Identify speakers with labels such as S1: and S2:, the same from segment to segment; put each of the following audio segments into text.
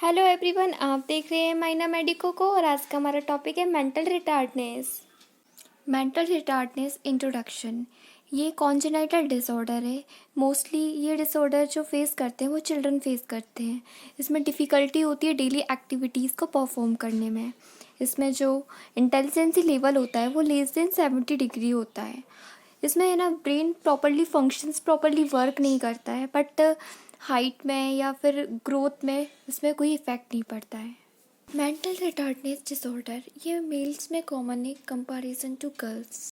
S1: Hello everyone, आप देख रहे हैं माइना मेडिको को और आज का हमारा टॉपिक है mental retardness. Mental retardness introduction. ये कॉन्जेनाइटल डिसऑर्डर है। मोस्टली ये डिसऑर्डर जो फेस करते हैं वो चिल्ड्रन फेस करते हैं। इसमें डिफ़िकल्टी होती है डेली एक्टिविटीज़ को परफॉर्म करने में। इसमें जो इंटेलिजेंसी लेवल होता है वो लेस देन 70 डिग्री होता है। इसमें है ना, ब्रेन प्रॉपरली वर्क नहीं करता है, बट हाइट में या फिर ग्रोथ में इसमें कोई इफ़ेक्ट नहीं पड़ता है। मेंटल रिटार्डनेस डिसऑर्डर ये मेल्स में कॉमन है comparison to girls.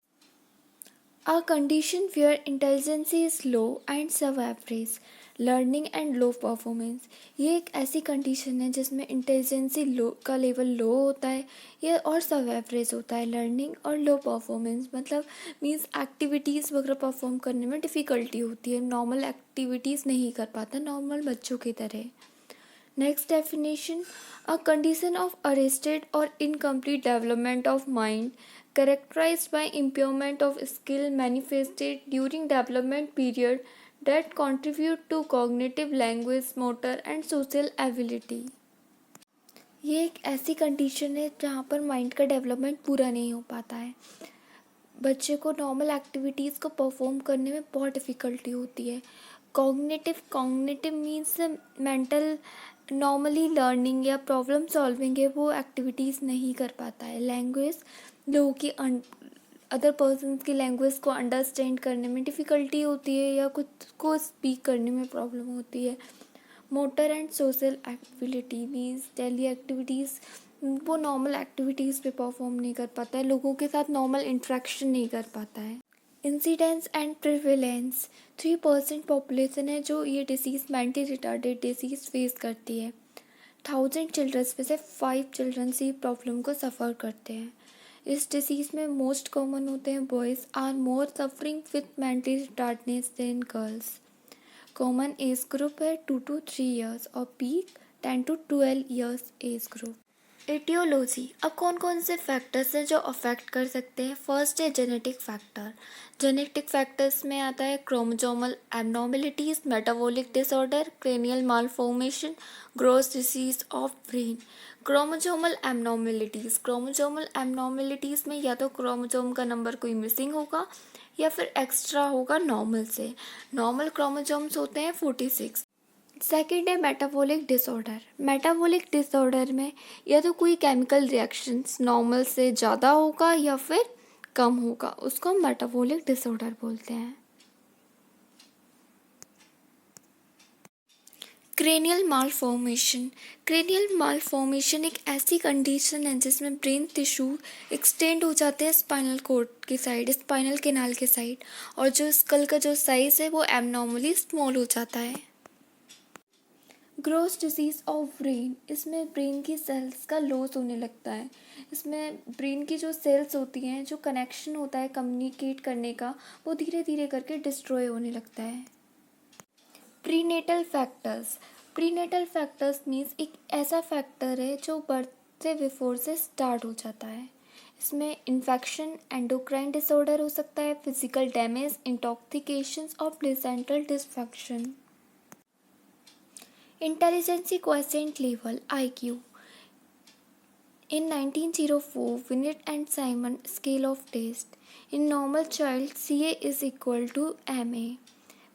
S1: A condition where intelligence is low and sub-average, learning and low performance. ये एक ऐसी कंडीशन है जिसमें इंटेलिजेंसी लो का लेवल लो होता है ये और सब एवरेज होता है। लर्निंग और लो परफॉर्मेंस मतलब मीन्स एक्टिविटीज़ वगैरह परफॉर्म करने में डिफ़िकल्टी होती है, नॉर्मल एक्टिविटीज़ नहीं कर पाता नॉर्मल बच्चों की तरह। Next definition, a condition of arrested or incomplete development of mind characterized by impairment of skill manifested during development period that contribute to cognitive, language, motor and social ability. ये एक ऐसी condition है जहाँ पर mind का development पूरा नहीं हो पाता है। बच्चे को नॉर्मल एक्टिविटीज़ को परफॉर्म करने में बहुत डिफ़िकल्टी होती है। Cognitive means mental, normally learning या प्रॉब्लम सॉल्विंग है वो एक्टिविटीज़ नहीं कर पाता है। लैंग्वेज, लोगों की अदर पर्सन्स की लैंग्वेज को अंडरस्टैंड करने में डिफ़िकल्टी होती है या कुछ को स्पीक करने में प्रॉब्लम होती है। Motor and social activity means daily activities वो नॉर्मल एक्टिविटीज़ पे परफॉर्म नहीं कर पाता है, लोगों के साथ नॉर्मल इंटरेक्शन नहीं कर पाता है। इंसिडेंस एंड प्रिविलेंस, 3% पॉपुलेशन है जो ये disease mentally retarded disease face करती है। 1000 चिल्ड्रंस में से 5 चिल्ड्रंस ही प्रॉब्लम को सफ़र करते हैं। इस डिसीज़ में मोस्ट कॉमन होते हैं boys are more suffering with mentally retardness than girls. Common age group है 2 to 3 ईयर्स और peak 10 to 12 years age group. Aetiology, अब कौन कौन से फैक्टर्स हैं जो अफेक्ट कर सकते हैं। फर्स्ट है जेनेटिक फैक्टर। जेनेटिक फैक्टर्स में आता है chromosomal abnormalities, metabolic disorder, cranial malformation, gross disease of brain. Chromosomal abnormalities में या तो क्रोमोसोम का नंबर कोई मिसिंग होगा या फिर एक्स्ट्रा होगा नॉर्मल से। नॉर्मल क्रोमोसोम्स होते हैं 46। सेकेंड है मेटाबॉलिक डिसऑर्डर। मेटाबॉलिक डिसऑर्डर में या तो कोई केमिकल रिएक्शंस नॉर्मल से ज़्यादा होगा या फिर कम होगा, उसको हम मेटाबॉलिक डिसऑर्डर बोलते हैं। क्रेनियल मालफॉर्मेशन एक ऐसी कंडीशन है जिसमें ब्रेन टिश्यू एक्सटेंड हो जाते हैं स्पाइनल कॉर्ड की साइड, स्पाइनल कैनाल के साइड, और जो स्कल का जो साइज़ है वो एबनॉर्मली स्मॉल हो जाता है। ग्रोस डिसीज ऑफ ब्रेन, इसमें ब्रेन की सेल्स का लॉस होने लगता है। इसमें ब्रेन की जो सेल्स होती हैं, जो कनेक्शन होता है कम्युनिकेट करने का, वो धीरे धीरे करके डिस्ट्रॉय होने लगता है। प्रीनेटल फैक्टर्स मीन्स एक ऐसा फैक्टर है जो बर्थ से बिफोर से स्टार्ट हो जाता है। इसमें इन्फेक्शन, एंडोक्राइन डिसऑर्डर हो सकता है, फिजिकल डैमेज, इंटॉक्सिकेशंस और placental dysfunction. Intelligence Quotient Level (IQ). In 1904, Binet and Simon scale of test. In normal child, CA is equal to MA,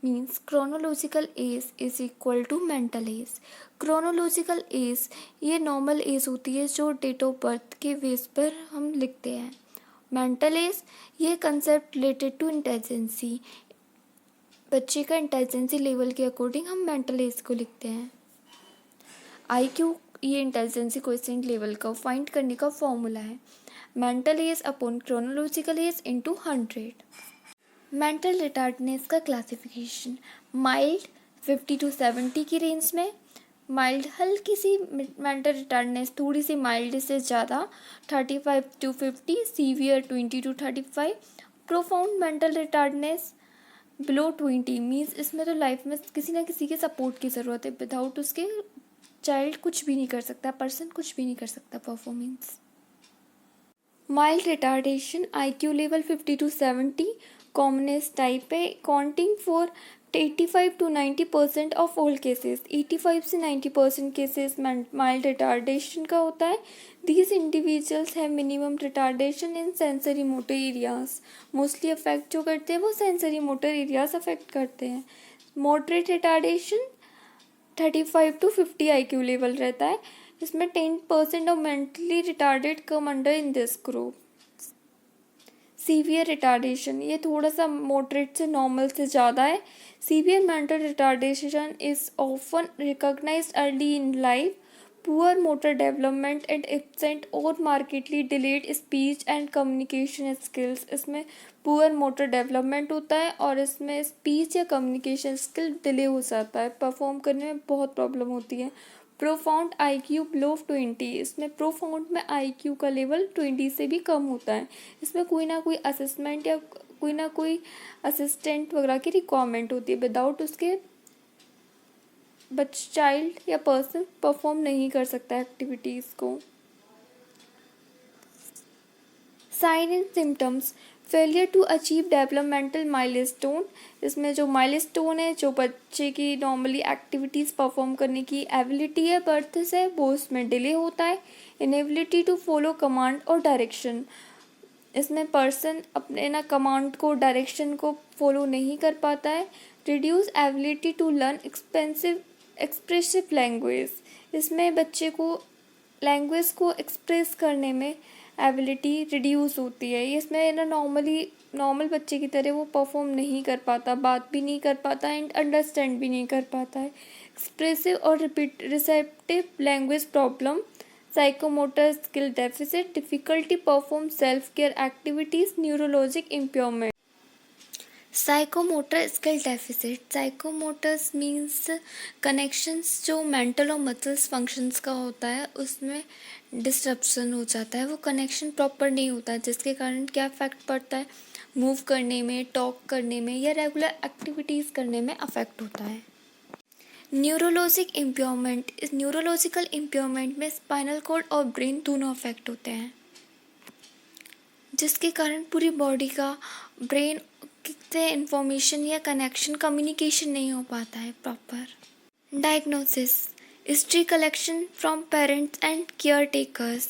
S1: means chronological age is equal to mental age. Chronological age ये normal age होती है जो date of birth के base पर हम लिखते हैं। Mental age ये concept related to intelligence, बच्चे का इंटेलिजेंसी लेवल के अकॉर्डिंग हम मेंटल एज को लिखते हैं। IQ ये इंटेलिजेंसी क्वोशिएंट लेवल को फाइंड करने का फॉर्मूला है, mental as upon chronological age into 100। Mental retardness का क्लासिफिकेशन, माइल्ड 50 to 70 की रेंज में, माइल्ड हल्की सी मेंटल रिटार्डनेस थोड़ी सी माइल्ड से ज़्यादा 35 to 50, severe 20 to 35, profound mental retardness below 20 means इसमें तो लाइफ में किसी ना किसी के सपोर्ट की ज़रूरत है, विदाउट उसके चाइल्ड कुछ भी नहीं कर सकता, पर्सन कुछ भी नहीं कर सकता performance. Mild retardation IQ level 50 to 70 commonest type है, counting for 85 to 90% of all cases, 85 से 90% केसेस माइल्ड रिटार्डेशन का होता है. These individuals have minimum retardation in sensory motor areas. Mostly affect जो करते हैं वो सेंसरी मोटर एरियाज अफेक्ट करते हैं. Moderate retardation 35 to 50 IQ level रहता है. इसमें 10% of mentally retarded come under in this group. Severe retardation, ये थोड़ा सा मॉडरेट से नॉर्मल से ज़्यादा है. Severe mental retardation is often recognised early in life. Poor motor development and absent और markedly delayed speech and communication skills. इसमें poor motor development होता है और इसमें स्पीच या कम्युनिकेशन स्किल डिले हो जाता है. परफॉर्म करने में बहुत प्रॉब्लम होती है. प्रोफाउंड IQ बिलो 20, इसमें प्रोफाउंड में IQ का लेवल 20 से भी कम होता है. इसमें कोई ना कोई असेसमेंट या कोई ना कोई असिस्टेंट वगैरह की रिक्वायरमेंट होती है. विदाउट उसके चाइल्ड या पर्सन परफॉर्म नहीं कर सकता एक्टिविटीज़ को. Sign and symptoms, failure to achieve developmental milestone. इसमें जो माइलस्टोन है, जो बच्चे की नॉर्मली एक्टिविटीज़ परफॉर्म करने की एबिलिटी है बर्थ से, वो उसमें डिले होता है. इनएबिलिटी टू फॉलो कमांड और डायरेक्शन, इसमें पर्सन अपने ना कमांड को डायरेक्शन को फॉलो नहीं कर पाता है. Reduce ability to learn expressive language, इसमें बच्चे को लैंग्वेज को एक्सप्रेस करने में एबिलिटी रिड्यूस होती है. इसमें ना नॉर्मल बच्चे की तरह वो परफॉर्म नहीं कर पाता, बात भी नहीं कर पाता एंड अंडरस्टैंड भी नहीं कर पाता है. एक्सप्रेसिव और receptive language problem, psychomotor skill deficit, difficulty perform self care activities, neurologic impairment. Psychomotor skill deficit, psychomotors means connections जो मेंटल और मसल्स फंक्शंस का होता है उसमें डिस्ट्रप्शन हो जाता है. वो कनेक्शन प्रॉपर नहीं होता है, जिसके कारण क्या इफेक्ट पड़ता है, मूव करने में, टॉक करने में या रेगुलर एक्टिविटीज़ करने में अफेक्ट होता है. न्यूरोलॉजिक इम्प्योरमेंट, इस न्यूरोलॉजिकल इम्प्योरमेंट में स्पाइनल कॉर्ड और ब्रेन दोनों अफेक्ट होते हैं, जिसके कारण पूरी बॉडी का ब्रेन से इंफॉर्मेशन या कनेक्शन कम्युनिकेशन नहीं हो पाता है proper. Diagnosis, history collection from parents and care takers,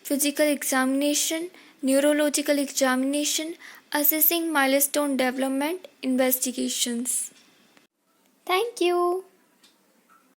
S1: physical examination, neurological examination, assessing milestone development, investigations. Thank you.